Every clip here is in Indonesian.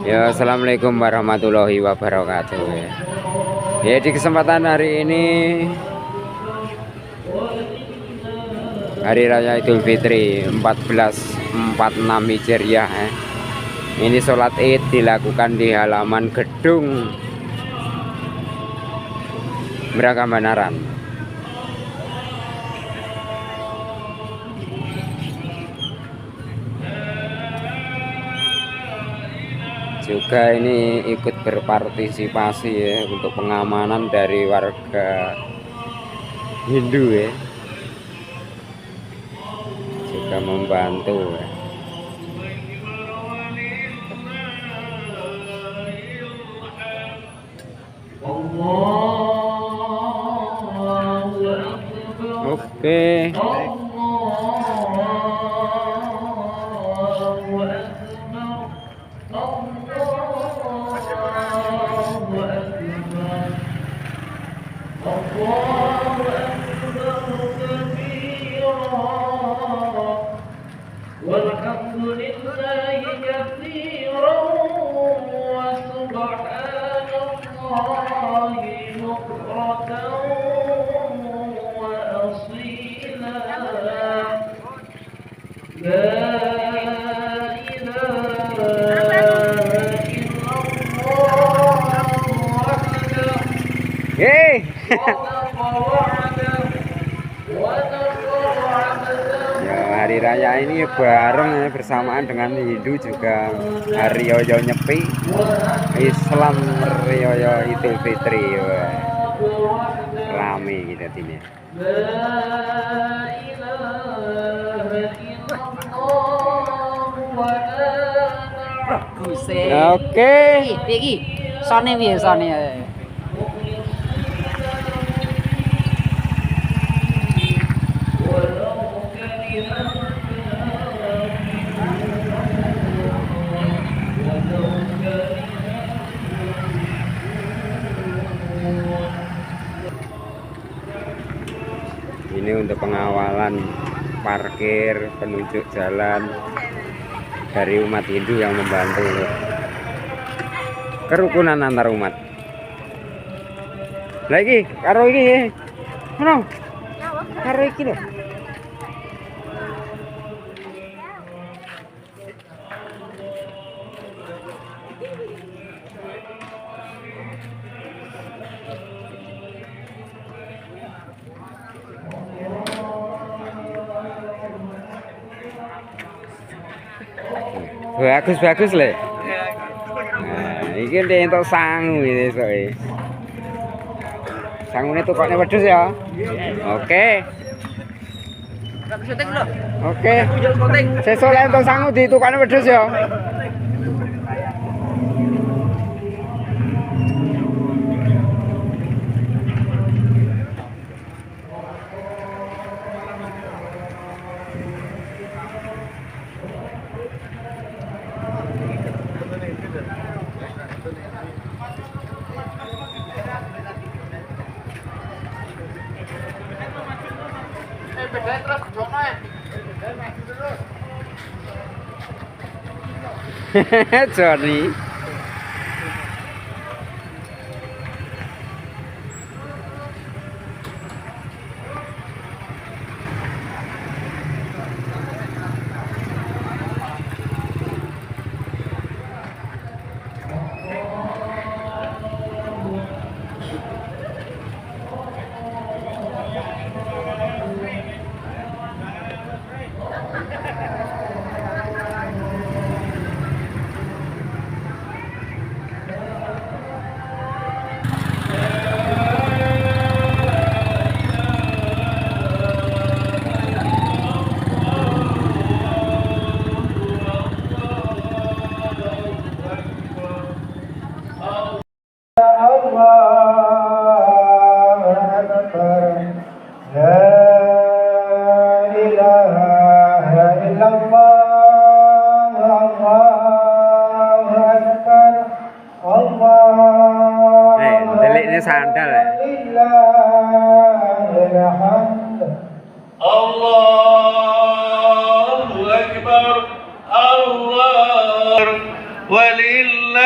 Ya, assalamualaikum warahmatullahi wabarakatuh. Ya, di kesempatan hari ini Hari Raya Idul Fitri 1446 Hijriah. Ini sholat Id dilakukan di halaman gedung Bragamanaran. Juga ini ikut berpartisipasi ya untuk pengamanan dari warga Hindu ya, juga membantu ya. Oke. Ya, hari raya ini bareng ya, bersamaan dengan Hindu juga hari Raya Nyepi, Islam Raya Idul Fitri ya. Rame gitu ini. Oke. Iki sone piye sone. Ini untuk pengawalan parkir, penunjuk jalan dari umat Hindu yang membantu kerukunan antar umat. Lagi karo iki ono karo iki lho. Bagus le. Nah, iki entuk sangu iki soe. Sangune tukokne wedhus ya. Oke. Oke. Sesuk lek entuk sangu ditukokne wedhus ya. Johnny. Deliknya sandal ya. Allahu Akbar, Allah walillahi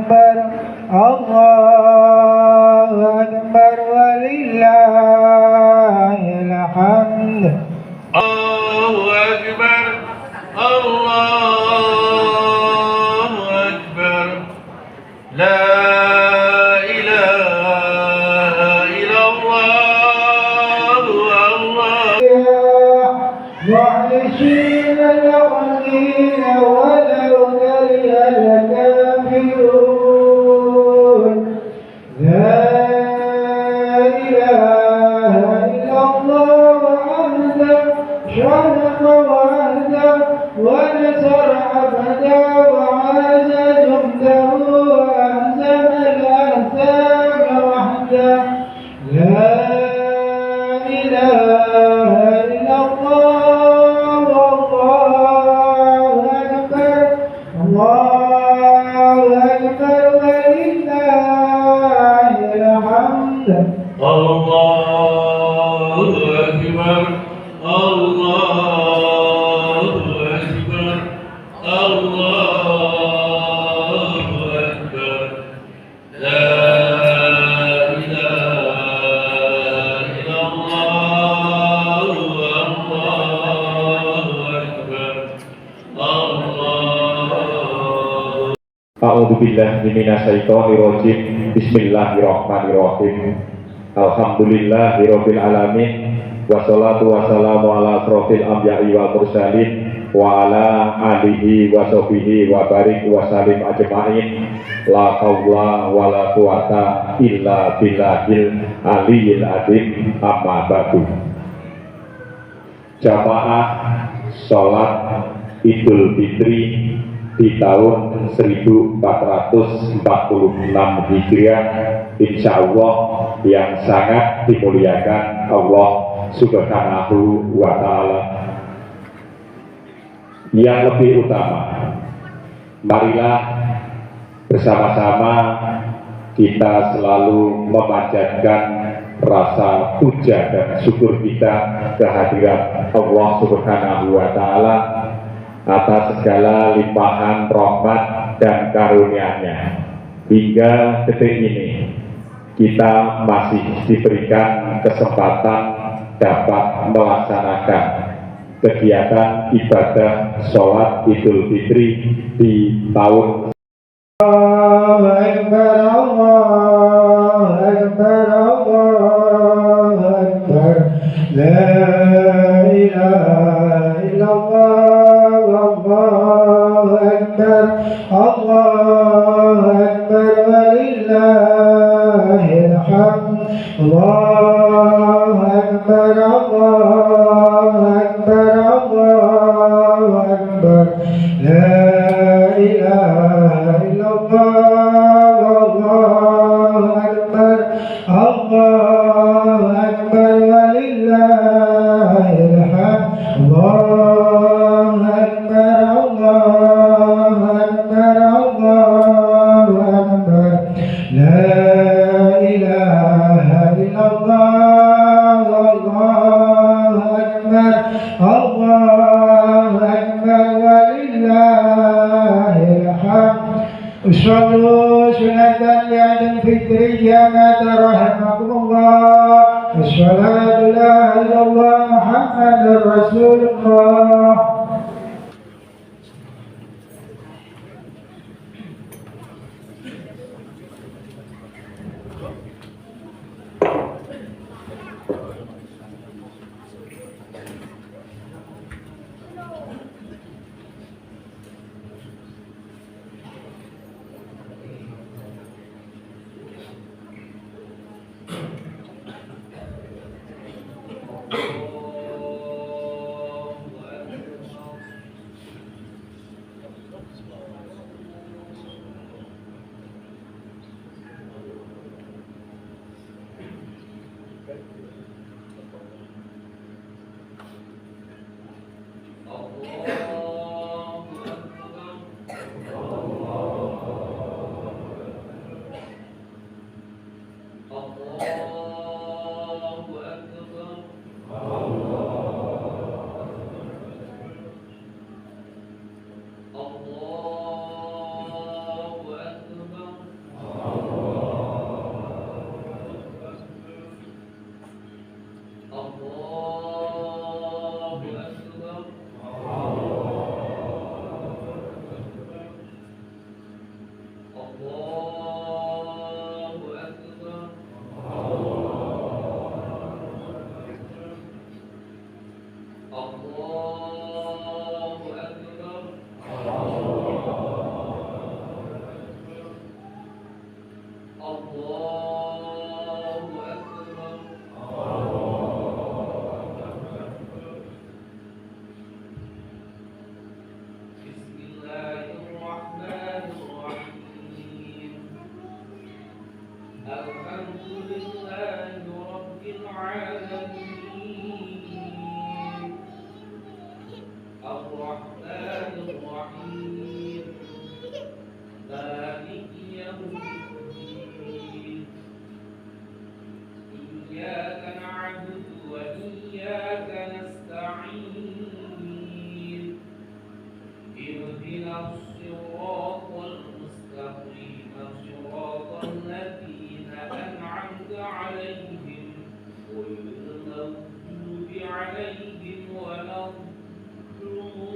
أكبر الله أكبر ولله الحمد الله أكبر الله أكبر لا إله إلا الله الله معلشين الأرضين ولو كره الكافرون لا إله إلا الله وحده شرق وحده ونصر عبده وعز جنده وأهزم الأحزاب وحده لا إله إلا الله والله أكبر الله أكبر ولله الحمد الله أكبر الله أكبر الله أكبر لا إله إلا الله الله أكبر الله A'udzubillahi minasyaitonirrajim. Bismillahirrahmanirrahim. Alhamdulillahirabbil alamin. Wassalatu wassalamu ala asrofil anbiya'i wal mursalin wa ala alihi wa sahbihi wa barik wa salim ajma'in. La haula wa la quwata illa billahil aliyyil azim. Amma ba'du. Jamaah salat Idul Fitri di tahun 1446 Hijriah, insya Allah yang sangat dimuliakan Allah Subhanahu wa Ta'ala. Yang lebih utama, marilah bersama-sama kita selalu memanjatkan rasa puja dan syukur kita kehadiran Allah Subhanahu wa Ta'ala atas segala limpahan rahmat dan karunia-Nya. Hingga detik ini kita masih diberikan kesempatan dapat melaksanakan kegiatan ibadah sholat Idul Fitri di tahun الله أكبر الله أكبر الله أكبر لا إله إلا الله والله أكبر الله أكبر ولله الحمد الله أكبر الله أكبر الله أكبر لا إله إلا الله والله أكبر الله أكبر ولله الحمد الله أكبر الله أكبر الله أكبر لا إله إلا الله والله أكبر الله أكبر ولله الحمد صلوا سنة العيد الفطرية مات رحمكم الله. الصلاة لا إله إلا الله محمد رسول الله. الله أكبر. بسم الله الرحمن الرحيم. الحمد لله رب العالمين. الرحمن الرحيم. مالك يوم الدين. إياك نعبد وإياك نستعين. اهدنا الصراط المستقيم صراط الذين أنعمت عليهم غير المغضوب عليهم ولا الضالين.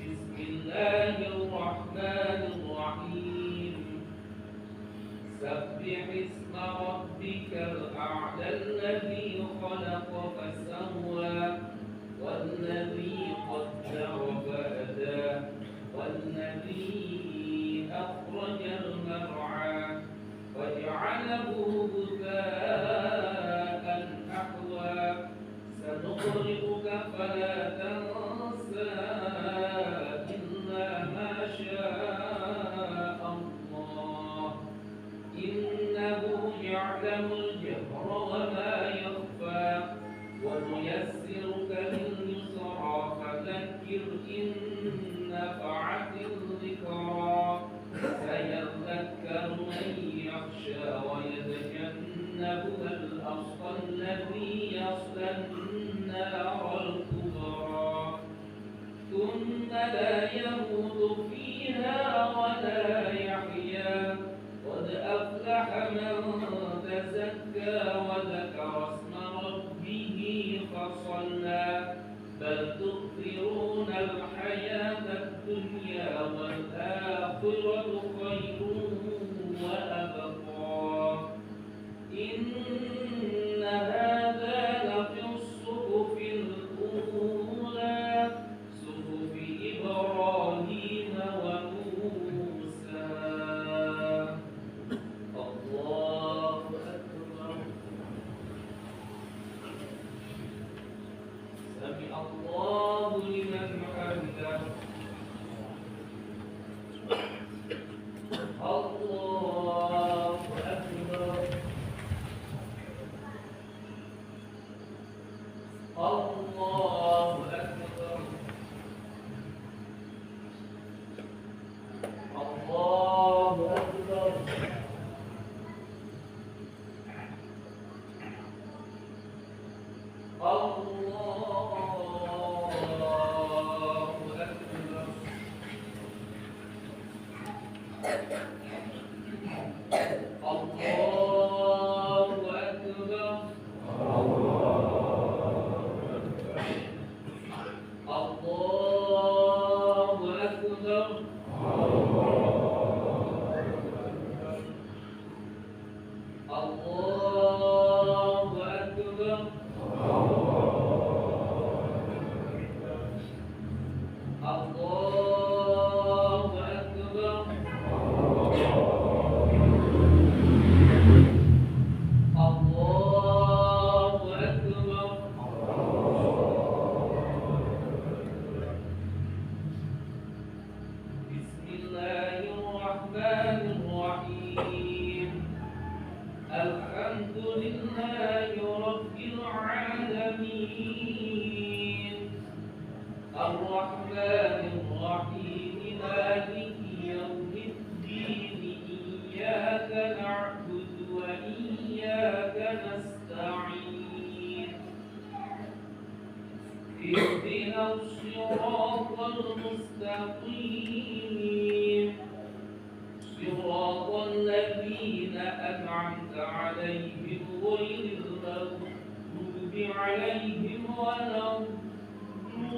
بسم الله الرحمن الرحيم. سبح اسم ربك الأعلى الذي خلق فسوى والذي قدر فهدى والذي أخرج المرعى فجعله غثاء أحوى سنقرئك فلا تنسى إلا ما شاء الله إنه يعلم الجهر وما يخفى ونيسرك لليسرى فذكر إن نفعت الذكرى سيذكر من يخشى ويتجنبها الأشقى الذي يصلى النار الكبرى ثم لا يموت فيها ولا يحيا قد أفلح من تزكى وذكر اسم ربه فصلى بل تؤثرون الحياة الدنيا والآخرة خير وأبقى إن هذا لفي الصحف الأولى صحف إبراهيم وموسى. الله أكبر. سمع الله لمن حمده. الله أكبر. الله أكبر. الله أكبر. الحمد لله رب العالمين الرحمن الرحيم مالك يوم الدين إياك نعبد وإياك نستعين اهدنا الصراط المستقيم صراط الذين أنعمت عليهم غير المغضوب عليهم ولا الضالين.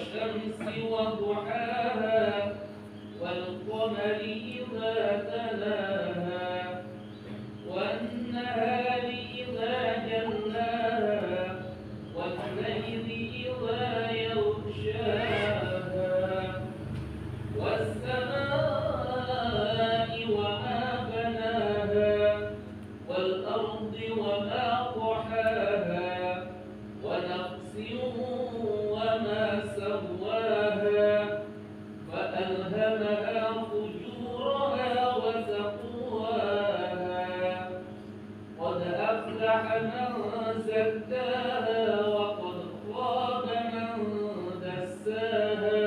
والشمس وضحاها والقمر إذا تلاها والنهار إذا جلاها والليل إذا يغشاها والسماء وما بناها والأرض وما طحاها ونفس وما سواها فألهمها فجورها وتقواها قد أفلح من زكاها وقد خاب من دساها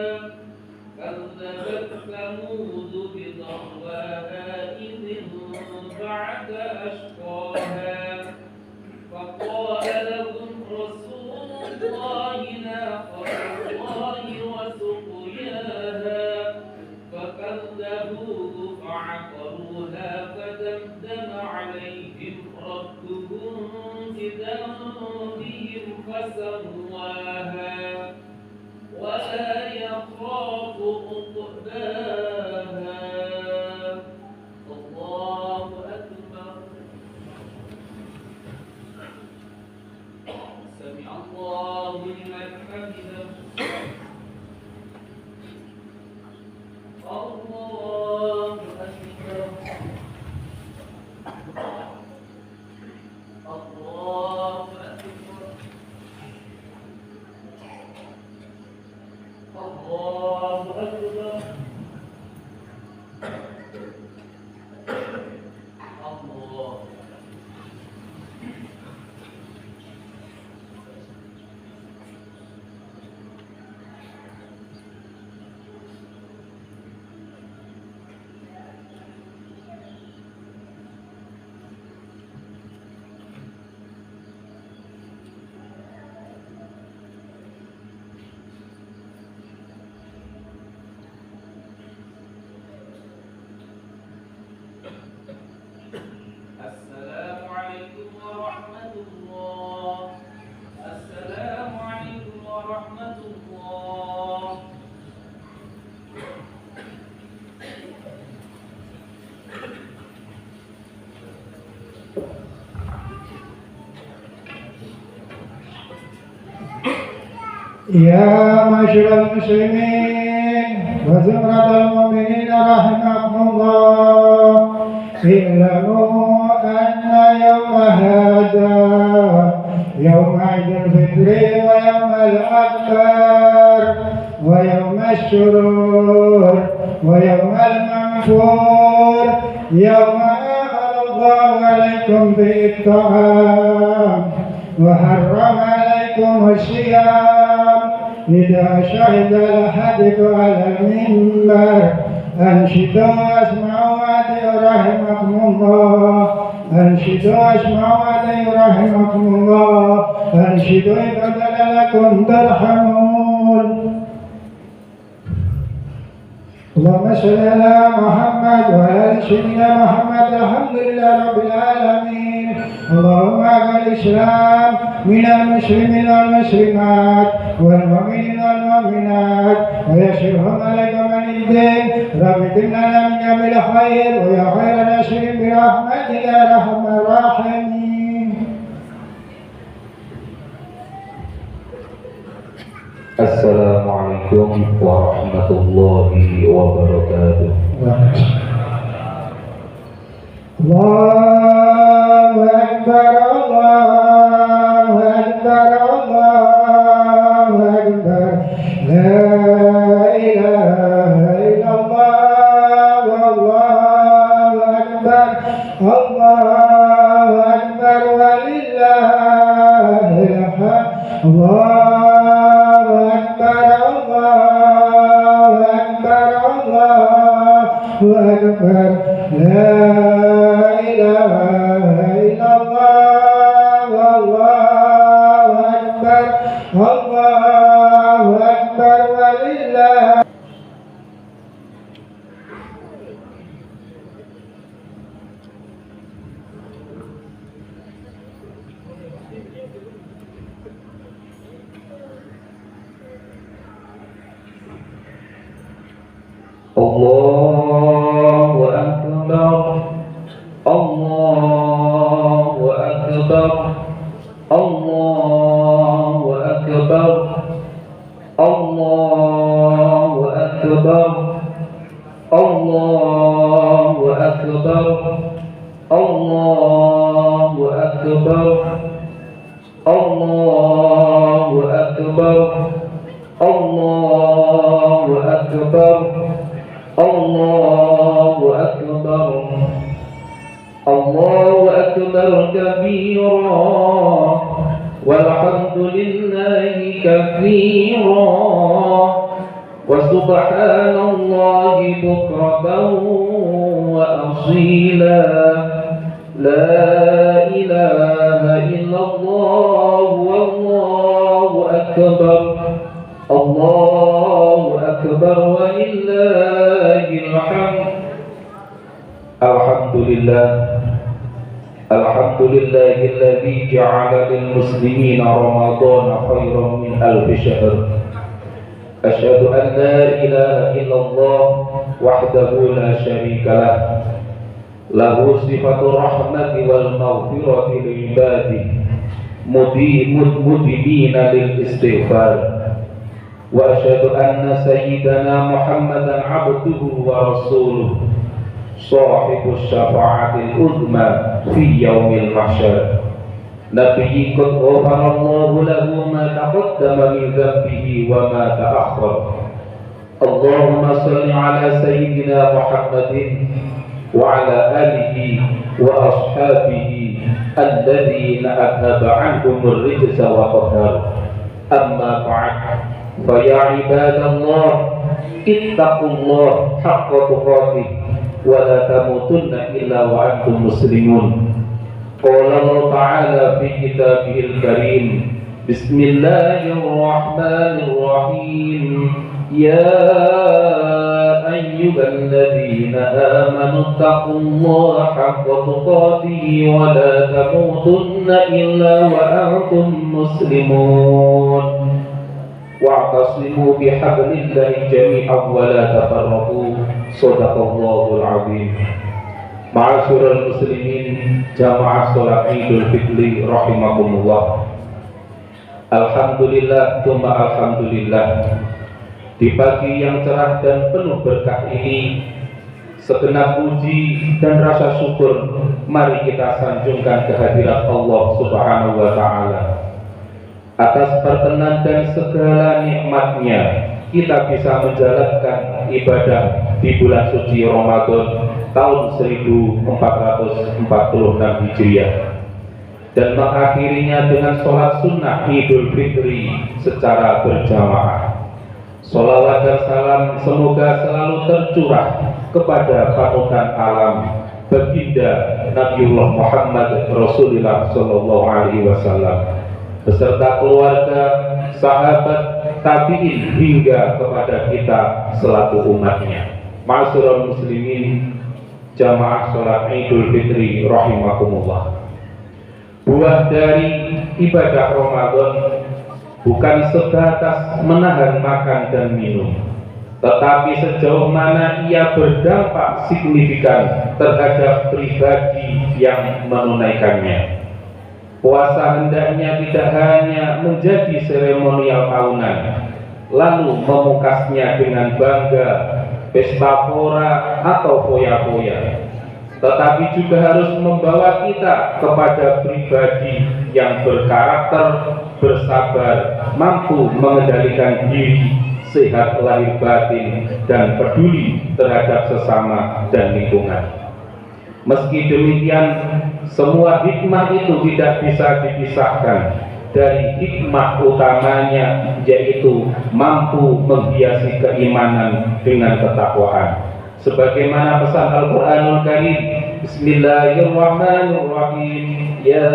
كذبت ثمود بطغواها إذ انبعث أشقاها فقال لهم رسول الله ناقة الله وسقياها فكذبوه فعقروها فدمدم عليهم ربهم بذنبهم فسواها ولا يخاف عقباها الله أكبر سمع الله لمن حمده الله أكبر الله أكبر الله أكبر الله السلام عليكم ورحمة الله السلام عليكم ورحمة الله يا معشر المسلمين وزمرة المؤمنين رحمكم الله اعلموا أن يوم هذا يوم عيد الفطر ويوم الأكبر ويوم السرور ويوم المنفور يوم أحل الله عليكم بالطعام وحرم عليكم الصيام إذا شهد الحديث على المنبر أنشدوا واسمعوا وأطيعوا رحمكم الله أنشدوا واسمعوا وأطيعوا رحمكم الله أنشدوا إذا لكم ترحمون اللهم صل على محمد وعلى آل سيدنا محمد الحمد لله رب العالمين اللهم أعز الإسلام من المسلمين والمسلمات والمؤمنين والمؤمنات ويسرهم عليكم عن الدين رب اكرمنا من جميع الخير ويا خير ناصر برحمتك يا أرحم الراحمين. Assalamualaikum warahmatullahi wabarakatuh. Allahu Akbar, Allahu Akbar, Allahu Akbar. La ilaha illallah, Allahu Akbar, Allahu Akbar, walillahil hamd. Allahu Akbar, Allahu Akbar, Allahu Akbar. La ilaha illallah, Allahu Akbar, Allahu Akbar, walillah. Allahu Akbar, Allahu Akbar, Allahu Akbar, Allahu Akbar, Allahu Akbar, Allahu Akbar, Allahu Akbar, Allahu Akbar, Allahu Akbar, Allahu Akbar kabira walhamdulillahi katsira wa subhanallahi bukratan wa asila. La ilaha illallah wallahu akbar, Allahu akbar walillahil hamd. Alhamdulillah, alhamdulillahilladzi ja'ala lil muslimina ramadhana khairan min alfi syahr. Asyhadu an la ilaha illallah wahdahu la syarika lah, lahu sifatur rahmati wal maghfirati li ibadihi mudibina lil istighfar. Wa asyhadu anna sayyidana Muhammadan abduhu wa rasuluh sahibus syafa'atil uzma fi yaumil mahsyar. Nabiyyi qad ghafarallahu lahu ma taqaddama min dhanbihi wa ma ta'akhkhar. Allahumma shalli ala sayyidina Muhammadin wa ala alihi wa ashabihi alladhina adhaba anhum ar-rijsa wa tahhar. Amma ba'd, fa ya ibadallah ittaqullah haqqa tuqatih wa la tamutunna illa wa antum muslimun. Qala Allah ta'ala fi kitabihil karim, bismillahirrahmanirrahim, ya ayyuhalladzina amanu taqullaha haqqa tuqatih wa la tamutunna illa wa antum muslimun. Wa'tasimu bihablillahi jami'an wa la tafarraqu. Shadaqallahul azim. Ma'asyiral muslimin, jamaah salat Idul Fitri rahimakumullah. Alhamdulillah, tsumma alhamdulillah. Di pagi yang cerah dan penuh berkah ini, segenap puji dan rasa syukur mari kita sanjungkan kehadirat Allah Subhanahu wa taala. Atas perkenan dan segala nikmatnya, kita bisa menjalankan ibadah di bulan suci Ramadan tahun 1446 Hijriah dan mengakhirinya dengan sholat sunnah Idul Fitri secara berjamaah. Sholawat dan salam semoga selalu tercurah kepada panutan alam, baginda Nabiullah Muhammad Rasulullah Sallallahu Alaihi Wasallam beserta keluarga, sahabat, tabi'in hingga kepada kita selaku umatnya. Ma'asyiral muslimin, jamaah salat Idul Fitri rahimakumullah. Buah dari ibadah Ramadan bukan sebatas menahan makan dan minum, tetapi sejauh mana ia berdampak signifikan terhadap pribadi yang menunaikannya. Puasa hendaknya tidak hanya menjadi seremonial tahunan, lalu memukasnya dengan bangga, pesta pora atau foya-foya, tetapi juga harus membawa kita kepada pribadi yang berkarakter, bersabar, mampu mengendalikan diri, sehat lahir batin, dan peduli terhadap sesama dan lingkungan. Meski demikian, semua hikmah itu tidak bisa dipisahkan dari hikmah utamanya, yaitu mampu menghiasi keimanan dengan ketakwaan. Sebagaimana pesan Al-Quranul Karim, Bismillahirrahmanirrahim, Ya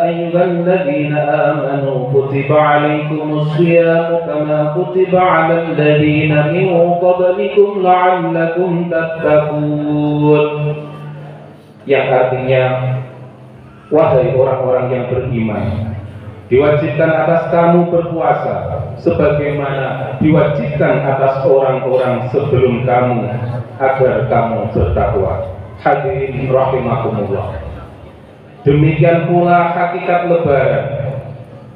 ayyuhalladzina amanu kutiba alaikumus shiyamu kama kutiba alal ladzina min qablikum la'allakum tattaqun. Yang artinya, wahai orang-orang yang beriman, Diwajibkan atas kamu berpuasa sebagaimana diwajibkan atas orang-orang sebelum kamu agar kamu bertakwa. Hadirin rahimakumullah. Demikian pula hakikat lebaran.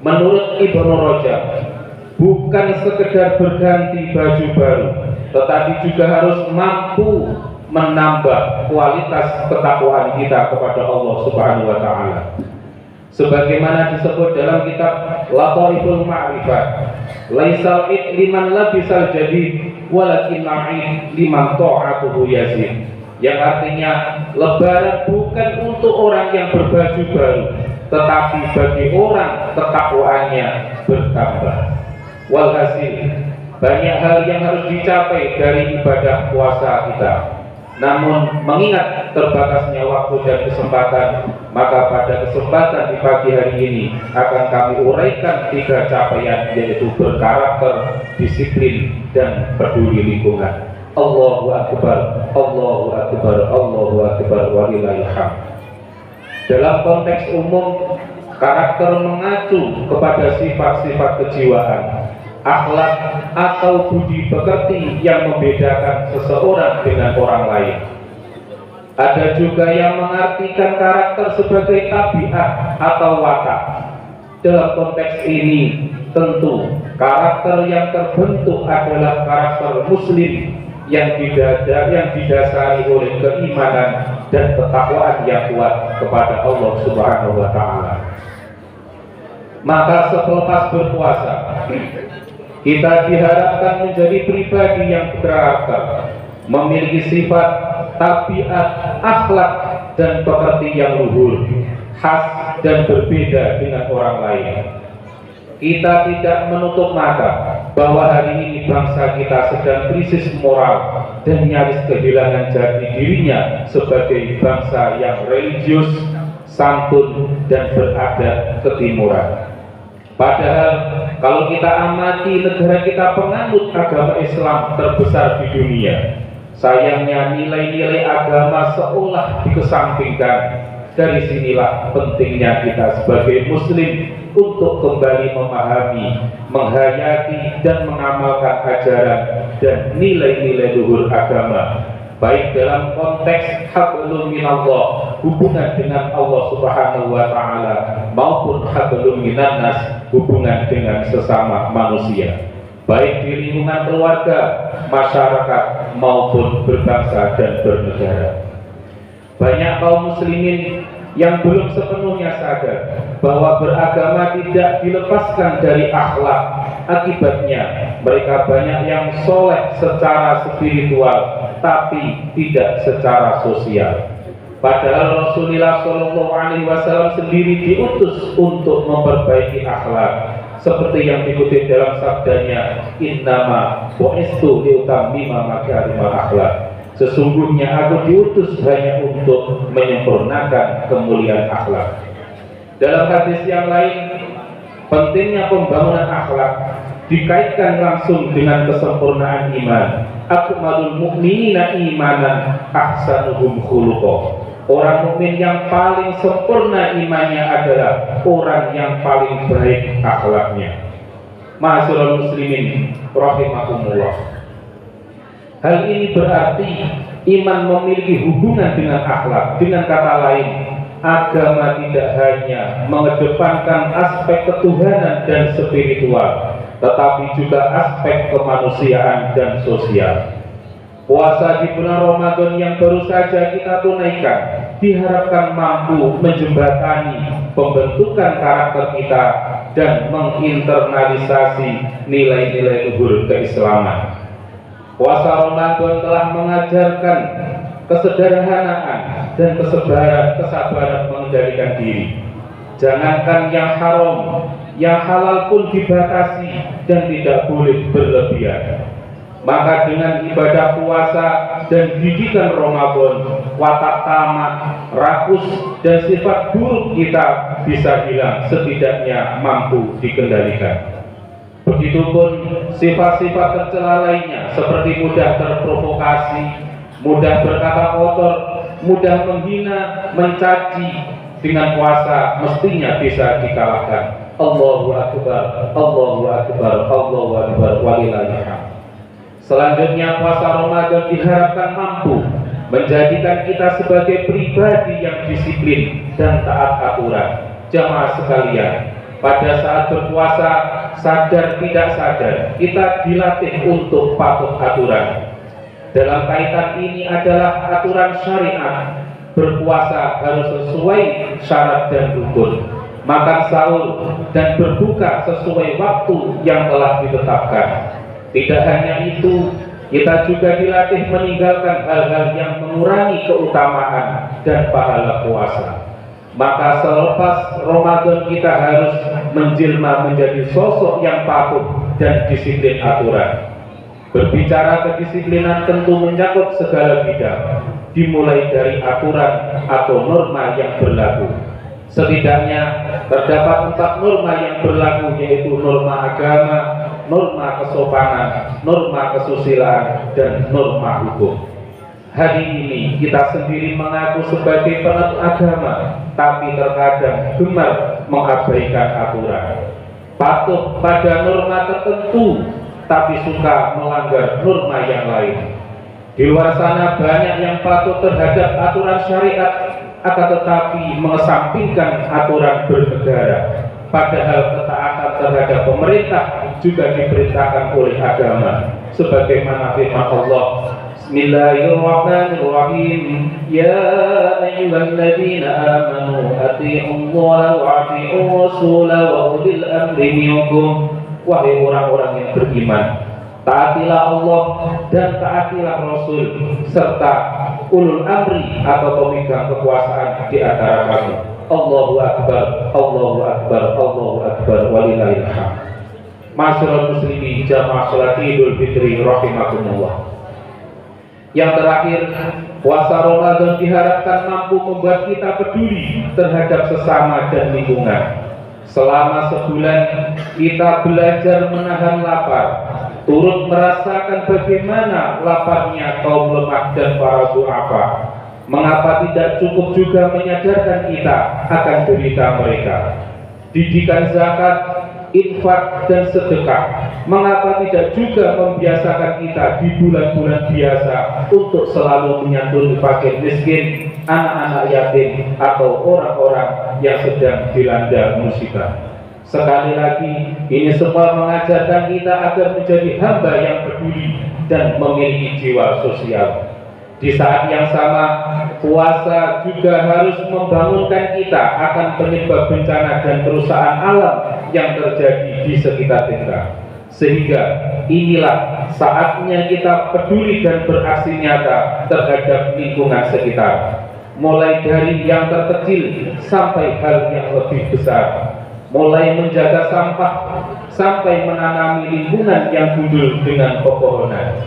Menurut Ibnu Rajab, bukan sekedar berganti baju baru, tetapi juga harus mampu menambah kualitas ketakwaan kita kepada Allah Subhanahu wa taala. Sebagaimana disebut dalam kitab Lataiful Ma'rifat, laisal id liman labisal jadid walakin na'id liman ta'atuhu yazid. Yang artinya lebaran bukan untuk orang yang berbaju baru, tetapi bagi orang ketakwaannya bertambah. Walhasil, banyak hal yang harus dicapai dari ibadah puasa kita. Namun mengingat terbatasnya waktu dan kesempatan, maka pada kesempatan di pagi hari ini akan kami uraikan 3 capaian, yaitu berkarakter, disiplin, dan peduli lingkungan. Allahu Akbar, Allahu Akbar, Allahu Akbar, walillahil hamd. Dalam konteks umum, karakter mengacu kepada sifat-sifat kejiwaan, akhlak atau budi pekerti yang membedakan seseorang dengan orang lain. Ada juga yang mengartikan karakter sebagai tabiat atau watak. Dalam konteks ini, tentu karakter yang terbentuk adalah karakter muslim yang didasari oleh keimanan dan ketakwaan yang kuat kepada Allah Subhanahu wa taala. Maka selepas berpuasa, kita diharapkan menjadi pribadi yang berkarakter, memiliki sifat, tabiat, akhlak, dan pekerti yang luhur, khas dan berbeda dengan orang lain. Kita tidak menutup mata bahwa hari ini bangsa kita sedang krisis moral dan nyaris kehilangan jati dirinya sebagai bangsa yang religius, santun, dan beradat ketimuran. Padahal kalau kita amati negara kita penganut agama Islam terbesar di dunia, sayangnya nilai-nilai agama seolah dikesampingkan. Dari sinilah pentingnya kita sebagai muslim untuk kembali memahami, menghayati, dan mengamalkan ajaran dan nilai-nilai luhur agama, baik dalam konteks hablum minallah, hubungan dengan Allah Subhanahu wa taala, maupun hablum minannas, hubungan dengan sesama manusia, baik di lingkungan keluarga, masyarakat, maupun berbangsa dan bernegara. Banyak kaum muslimin yang belum sepenuhnya sadar bahwa beragama tidak dilepaskan dari akhlak. Akibatnya mereka banyak yang soleh secara spiritual tapi tidak secara sosial. Padahal Rasulullah SAW sendiri diutus untuk memperbaiki akhlak, seperti yang dikutip dalam sabdanya, innama bu'istu liutammima makarimal akhlak. Sesungguhnya aku diutus hanya untuk menyempurnakan kemuliaan akhlak. Dalam hadis yang lain, pentingnya pembangunan akhlak dikaitkan langsung dengan kesempurnaan iman. Akmalul mu'minina imanan ahsanuhum khuluqa. Orang mukmin yang paling sempurna imannya adalah orang yang paling baik akhlaknya. Ma'asyiral muslimin rahimakumullah. Hal ini berarti iman memiliki hubungan dengan akhlak. Dengan kata lain, agama tidak hanya mengedepankan aspek ketuhanan dan spiritual, tetapi juga aspek kemanusiaan dan sosial. Puasa di bulan Ramadan yang baru saja kita tunaikan diharapkan mampu menjembatani pembentukan karakter kita dan menginternalisasi nilai-nilai luhur keislaman. Puasa Ramadan telah mengajarkan kesederhanaan dan kesabaran mengendalikan diri. Jangankan yang haram, yang halal pun dibatasi dan tidak boleh berlebihan. Maka dengan ibadah puasa dan didikan Ramadan, watak tamak, rakus, dan sifat buruk kita bisa hilang, setidaknya mampu dikendalikan. Begitupun sifat-sifat tercela lainnya seperti mudah terprovokasi, mudah berkata kotor, mudah menghina, mencaci, dengan puasa mestinya bisa dikalahkan. Allahu Akbar, Allahu Akbar, Allahu Akbar, walillahil hamd. Selanjutnya, puasa Ramadan diharapkan mampu menjadikan kita sebagai pribadi yang disiplin dan taat aturan. Jamaah sekalian, pada saat berpuasa, sadar tidak sadar, kita dilatih untuk patuh aturan. Dalam kaitan ini adalah aturan syariat. Berpuasa harus sesuai syarat dan rukun. Makan sahur dan berbuka sesuai waktu yang telah ditetapkan. Tidak hanya itu, kita juga dilatih meninggalkan hal-hal yang mengurangi keutamaan dan pahala puasa. Maka selepas Ramadan kita harus menjelma menjadi sosok yang patuh dan disiplin aturan. Berbicara kedisiplinan tentu mencakup segala bidang, dimulai dari aturan atau norma yang berlaku. Setidaknya terdapat 4 norma yang berlaku, yaitu norma agama, norma kesopanan, norma kesusilaan, dan norma hukum. Hari ini kita sendiri mengaku sebagai penganut agama, tapi terkadang gemar mengabaikan aturan. Patuh pada norma tertentu, tapi suka melanggar norma yang lain. Di luar sana banyak yang patuh terhadap aturan syariat, akan tetapi mengesampingkan aturan bernegara. Padahal ketaatan terhadap pemerintah juga diperintahkan oleh agama. Sebagaimana firman Allah, Bismillahirrahmanirrahim, Ya ayyuhalladzina amanu atii'ullaha wa atii'ur rasulah wa ulil amri minkum. Wahai orang-orang yang beriman, taatilah Allah dan taatilah Rasul serta ulul amri atau pemegang kekuasaan di antara kamu. Allahu Akbar, Allahu Akbar, Allahu Akbar, walillahil hamd. Masyarul muslimin jamaah salat Idul Fitri rahimakumullah. Yang terakhir, puasa Ramadan diharapkan mampu membuat kita peduli terhadap sesama dan lingkungan. Selama sebulan kita belajar menahan lapar, turut merasakan bagaimana laparnya kaum lemah dan para du'afa. Mengapa tidak cukup juga menyadarkan kita akan derita mereka? Didikan zakat, infak, dan sedekah. Mengapa tidak juga membiasakan kita di bulan-bulan biasa untuk selalu menyantuni fakir miskin, anak-anak yatim, atau orang-orang yang sedang dilanda musibah? Sekali lagi, ini semua mengajarkan kita agar menjadi hamba yang peduli dan memiliki jiwa sosial. Di saat yang sama, puasa juga harus membangunkan kita akan penyebab bencana dan kerusakan alam yang terjadi di sekitar kita. Sehingga inilah saatnya kita peduli dan beraksi nyata terhadap lingkungan sekitar. Mulai dari yang terkecil sampai hal yang lebih besar. Mulai menjaga sampah sampai menanami lingkungan yang gundul dengan pepohonan.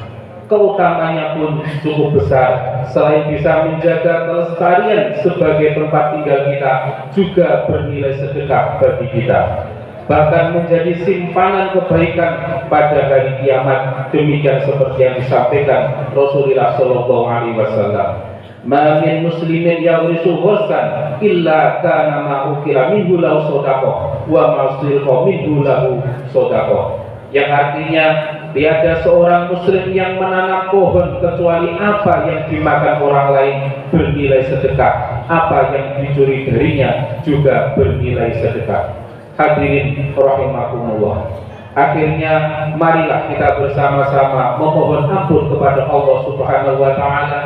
Keutamanya pun cukup besar. Selain bisa menjaga kelestarian sebagai tempat tinggal kita, juga bernilai sedekah bagi kita, bahkan menjadi simpanan kebaikan pada hari kiamat. Demikian seperti yang disampaikan Rasulullah SAW. Ma min muslimin yawrisu ghursan illa kana ma ukila minhu lahu shadaqah wa ma usriqa minhu lahu shadaqah. Yang artinya, tiada seorang muslim yang menanam pohon kecuali apa yang dimakan orang lain bernilai sedekah, apa yang dicuri darinya juga bernilai sedekah. Hadirin rahimakumullah. Akhirnya marilah kita bersama-sama memohon ampun kepada Allah Subhanahu wa taala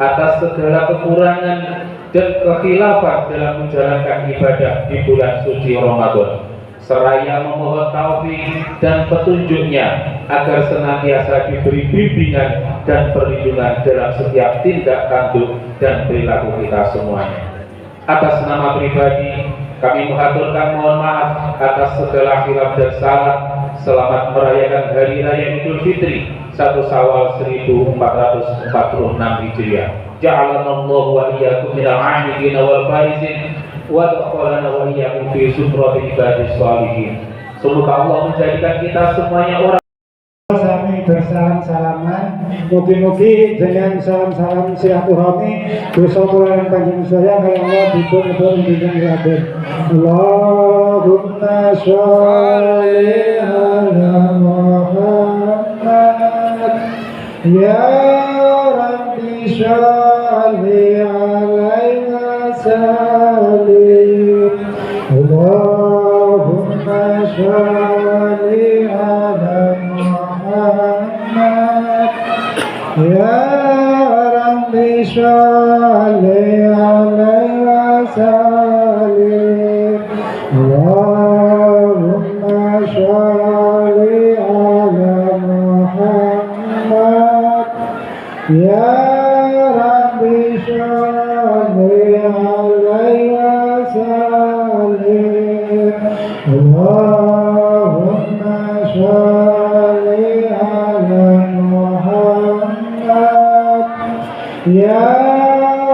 atas segala kekurangan dan kekhilafan dalam menjalankan ibadah di bulan suci Ramadan. Seraya memohon taufik dan petunjuknya agar senantiasa diberi bimbingan dan perlindungan dalam setiap tindak tanduk dan perilaku kita semuanya. Atas nama pribadi, kami mengaturkan mohon maaf atas segala khilaf dan salah. Selamat merayakan Hari Raya Idul Fitri 1 Syawal 1446 Hijriah. Ja'alanallahu wa iyyakum minal 'amilin wal faizin wa adkhalana wa iyyakum fi zumratil ibadis shalihin. Semoga Allah menjadikan kita semuanya orang Sami bersalam-salaman, mugi-mugi dengan salam-salam silaturahmi dosa kula lan panjenengan sedaya kaya Allah dipun dinten Raden. Allahumma sholli ala Muhammad ya Rabbi sholli alaihi wasallim. Allahumma sholli ala Muhammad ya Rabbi sholli alaihi wasallim. Allahumma sholli ala Muhammad ya Rabbi sholli alaihi wasallim. Allahumma sholli ala Muhammad ya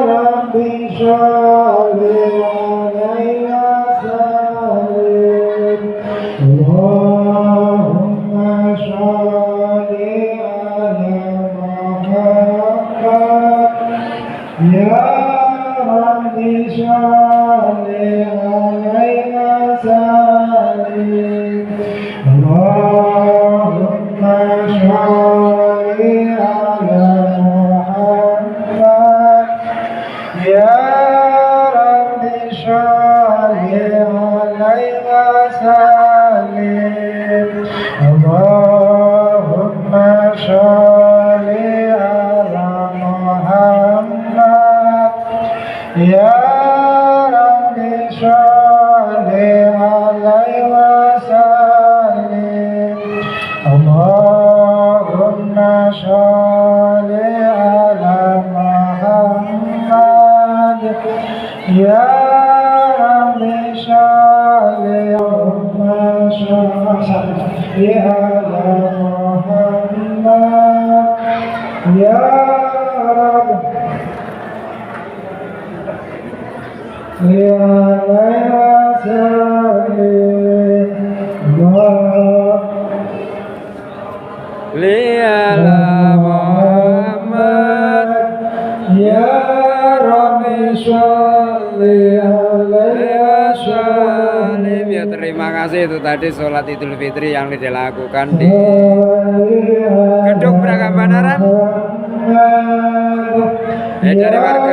Rabbi sholli alaihi wasallim. Allahumma sholli ala Muhammad ya Rabbi sholli alaihi wasallim. Allahumma sholli ala Muhammad ya Rabbi sholli alaihi wasallim. Allahumma sholli ala Muhammad ya Rabbi sholli alaihi wasallim. Allahumma sholli ala Muhammad ya Rabbi sholli ala Muhammad ya Rabbi ya Liala Muhammad ya Rabbi sholli alaihi wasallim. Ya terima kasih, itu tadi sholat Idul Fitri yang dilakukan di Gedung Braga Banaran dari warga